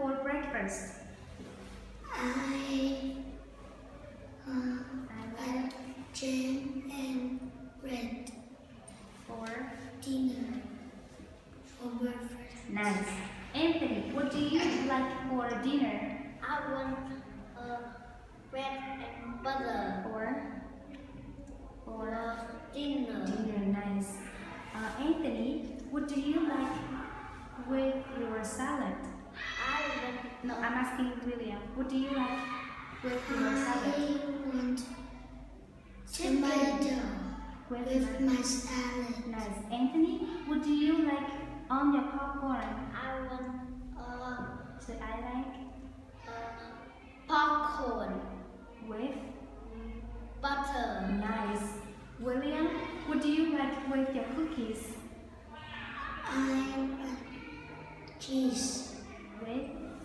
for breakfast? I like jam and bread For dinner for breakfast. nice. Anthony, what do you like for dinner? I want bread and butter For dinner. dinner, nice. Anthony, what do you like with your salad? No, I'm asking William. What do you like with your salad? I want tomato with my salad. Nice. Anthony, what do you like on your popcorn? I want So I like popcorn with butter. nice. William, what do you like with your cookies? I want cheese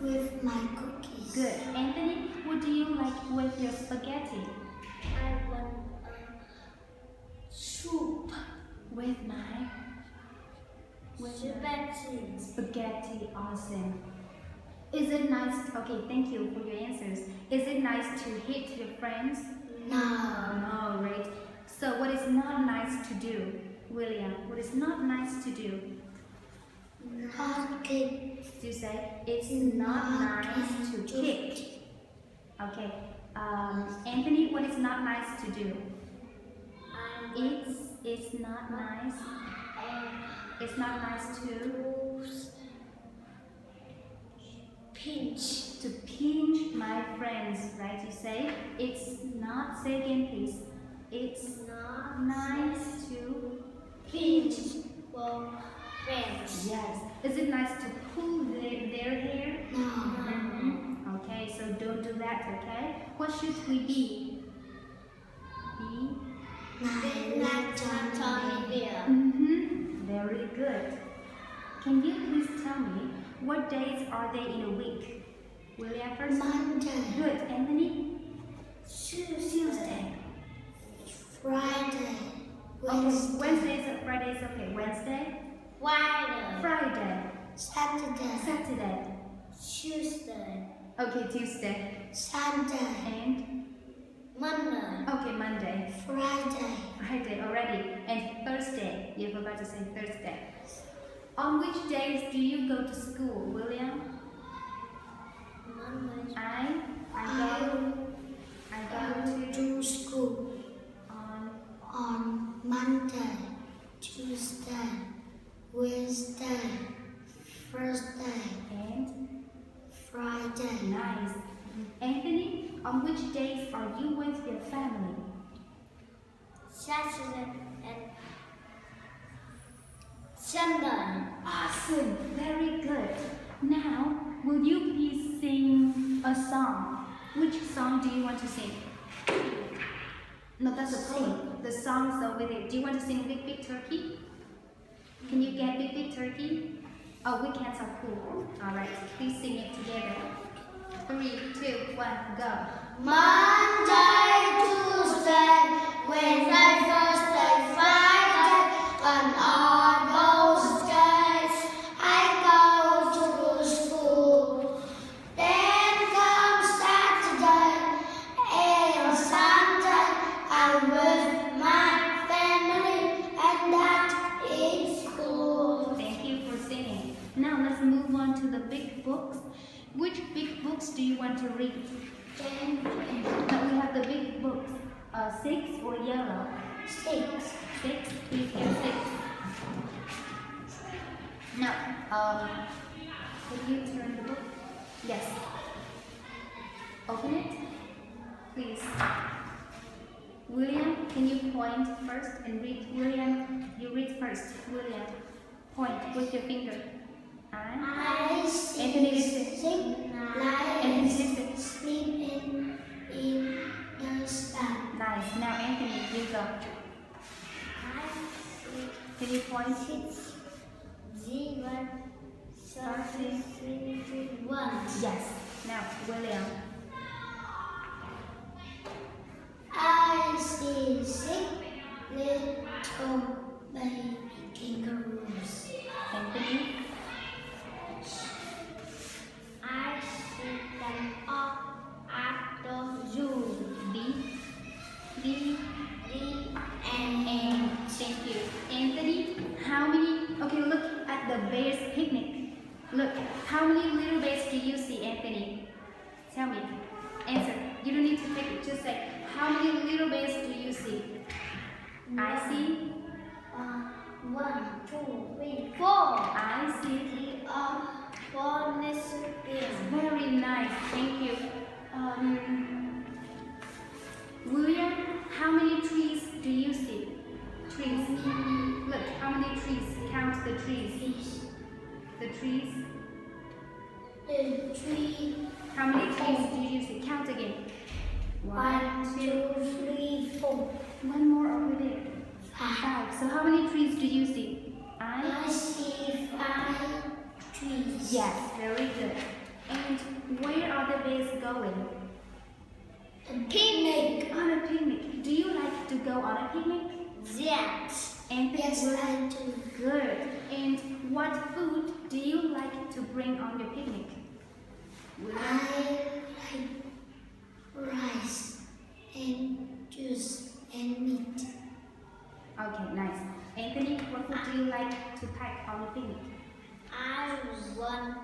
with my cookies. Good. Anthony, what do you like with your spaghetti? I want soup With my spaghetti. spaghetti. Awesome. Is it nice? Okay, thank you for your answers. Is it nice to hit your friends? No. No, right. So what is not nice to do, William? What is not nice to do? Not kick. To say it's not nice to kick. Okay. Anthony, what is not nice to do? It's not nice. It's not nice to pinch my friends, right? You say it's not. Say again, please. It's not nice to pinch for friends. Yes. Is it nice to pull their hair? No. Okay, so don't do that, okay? What should we be? Like Tommy Bear. Very good. Can you please tell me what days are they in a week? William first. Monday. Good. Anthony? Tuesday. Friday. Okay. Wednesdays and Fridays. Okay. Wednesday. Friday. Saturday. Tuesday. Okay. Tuesday. Sunday. And Monday. okay. Monday. Friday. Already. And Thursday. You forgot to say Thursday. On which days do you go to school, William? Monday. I go to school on Monday, Tuesday, Wednesday, Thursday, and Friday. nice. Anthony, on which days are you with your family? Saturday and Sunday. Awesome, very good. Now, will you please sing a song? Which song do you want to sing? No, that's a poem. The song is over there. Do you want to sing Big Big Turkey? Can you get Big Big Turkey? Oh, we can't are cool. All right, please sing it together. 3, 2, 1, go. Monday, Tuesday, Wednesday, Thursday, Friday, and all those days I go to school. Then comes Saturday and Sunday, I'm with my family, and that is cool. Thank you for singing. Now let's move on to the big books. Which big books do you want to read? Now we have the big books. 6 or yellow? 6. 6. Please get 6. Now, can you turn the book? Yes. Open it, please. William, can you point first and read? William, you read first. William, point with your finger. I see Anthony, listen. 6 Anthony, lions listen. sleeping in the sky. Nice. Now, Anthony, you go. I see Can you point? 6 zebras Starting. starting 1. Yes. Now, William. I see 6 little baby kangaroos. Anthony. I bear's picnic. Look, how many little bears do you see, Anthony? Tell me. Answer. You don't need to take it. Just say, how many little bears do you see? I see. 1, 2, 3, 4. I see. Three are 4 little bears. Very nice. Thank you. William, how many trees do you see? Trees. Look, how many trees? Count the trees. The trees. 3. How many trees do you see? Count again. 1, 2, 3, 4. One more over there. 5. So how many trees do you see? I see 5 trees. Yes, very good. And where are the bears going? A picnic. On a picnic. Do you like to go on a picnic? Yes. And Yes, I do. good. And what food do you like to bring on your picnic? I like rice and juice and meat. Okay, nice. Anthony, what food do you like to pack on your picnic? I want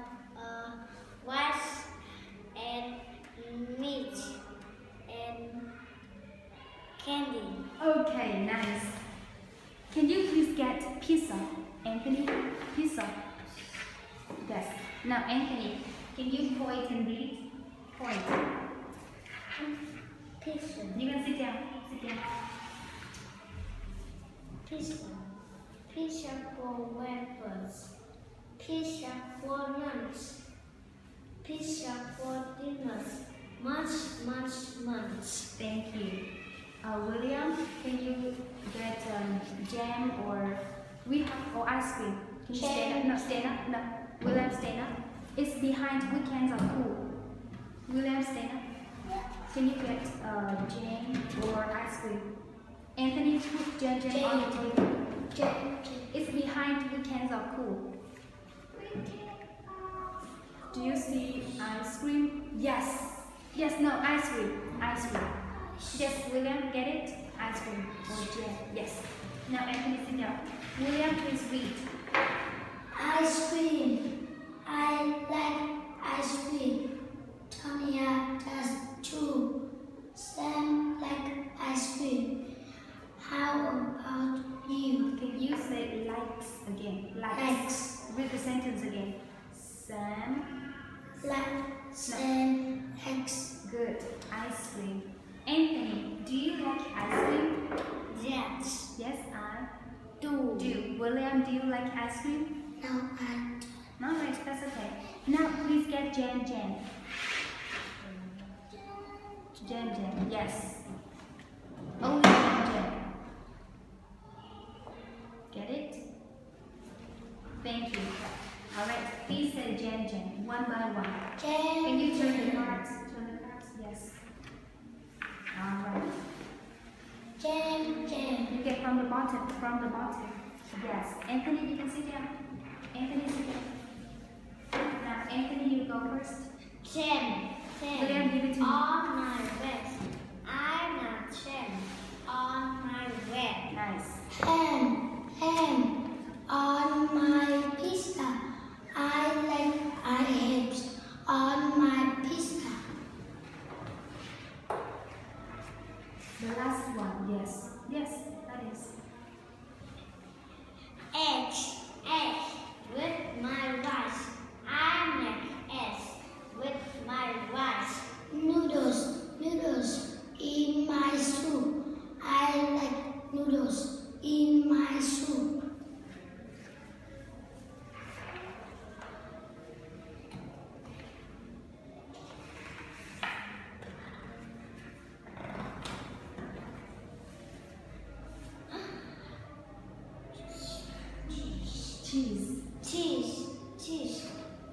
rice and meat and candy. Okay, nice. Can you please get pizza? Anthony, pizza. Yes. Now, Anthony, can you point and read? Point. Pizza. You can sit down. Sit down. Pizza. Pizza for breakfast. Pizza for lunch. Pizza for dinners. Much. Thank you. William, can you get jam or ice cream? Can you stand up? No, stand up. No. William, stand up. It's behind weekends are cool. William, stand up. Can you get jam or ice cream? Anthony, put jam on the table. It's behind weekends are cool. Do you see ice cream? Yes. Yes, no, ice cream. Ice cream. Yes, William, get it? Ice cream or jam. Yes. Now, Anthony, sit down. William, please read. Ice cream. I like ice cream. Tonya does too. Sam like ice cream. How about you? Can you say likes again? Likes. Read the sentence again. Sam. Sam likes. Good. Ice cream. Anthony, do you like ice cream? Yes. Yes, I Do. do. William, do you like ice cream? No, I No, right, that's okay. Now, please get jam. Jam. Yes. Only jam. Get it? Thank you. Alright, please say jam, one by one. Can you turn the cards? Yes. Alright. Jam. You get from the bottom. Yes. Anthony, you can sit down. Anthony, sit down. Now, Anthony, you go first. Jam. William, give it to me. On my vest. I'm a jam. On my vest. Nice. Ham. On my pizza. I like eggs on my pizza. The last one, yes. Yes, that is. Eggs with my rice. I make eggs with my rice. Noodles in my soup. I like noodles in my soup. Cheese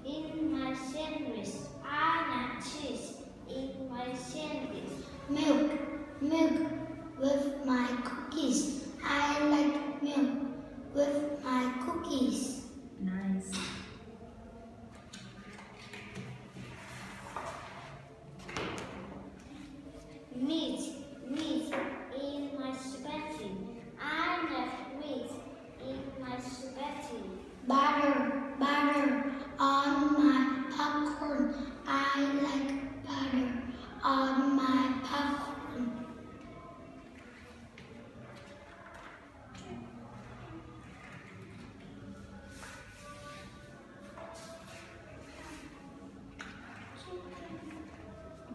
in my sandwich. I like cheese in my sandwich. Milk with my cookies. I like milk with my cookies. Nice. Meat in my spaghetti. I like meat in my spaghetti.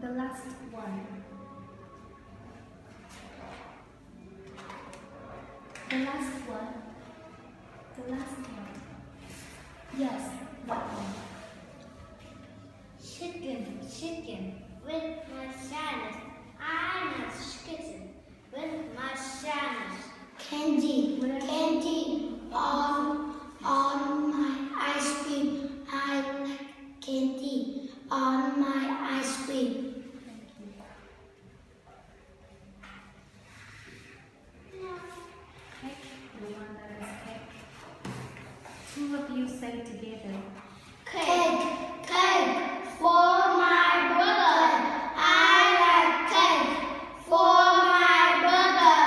The last one. The last one. The last one. Yes, that one. Chicken, chicken. With my shyness, I'm not chicken. With my shyness. Candy, candy on my ice cream. I like candy on my ice cream. Cake. The one that is cake. Two of you say together. Cake, cake for my brother. I like cake for my brother.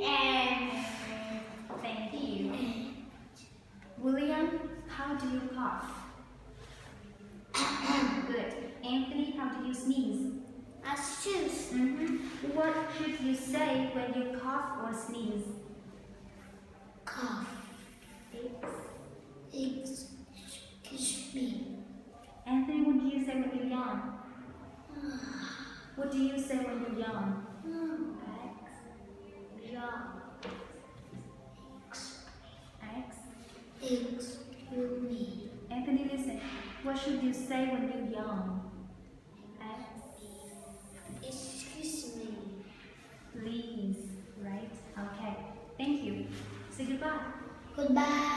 And Thank you. William, how do you cough? Good. Anthony, how do you sneeze? I choose. What should you say when you cough or sneeze? Cough. Excuse me. Anthony, what do you say when you yawn? What do you say when you yawn? X. Excuse me. Anthony, listen. What should you say when you yawn? X. Excuse me. Please. Right? Okay. Thank you. Say goodbye. Goodbye.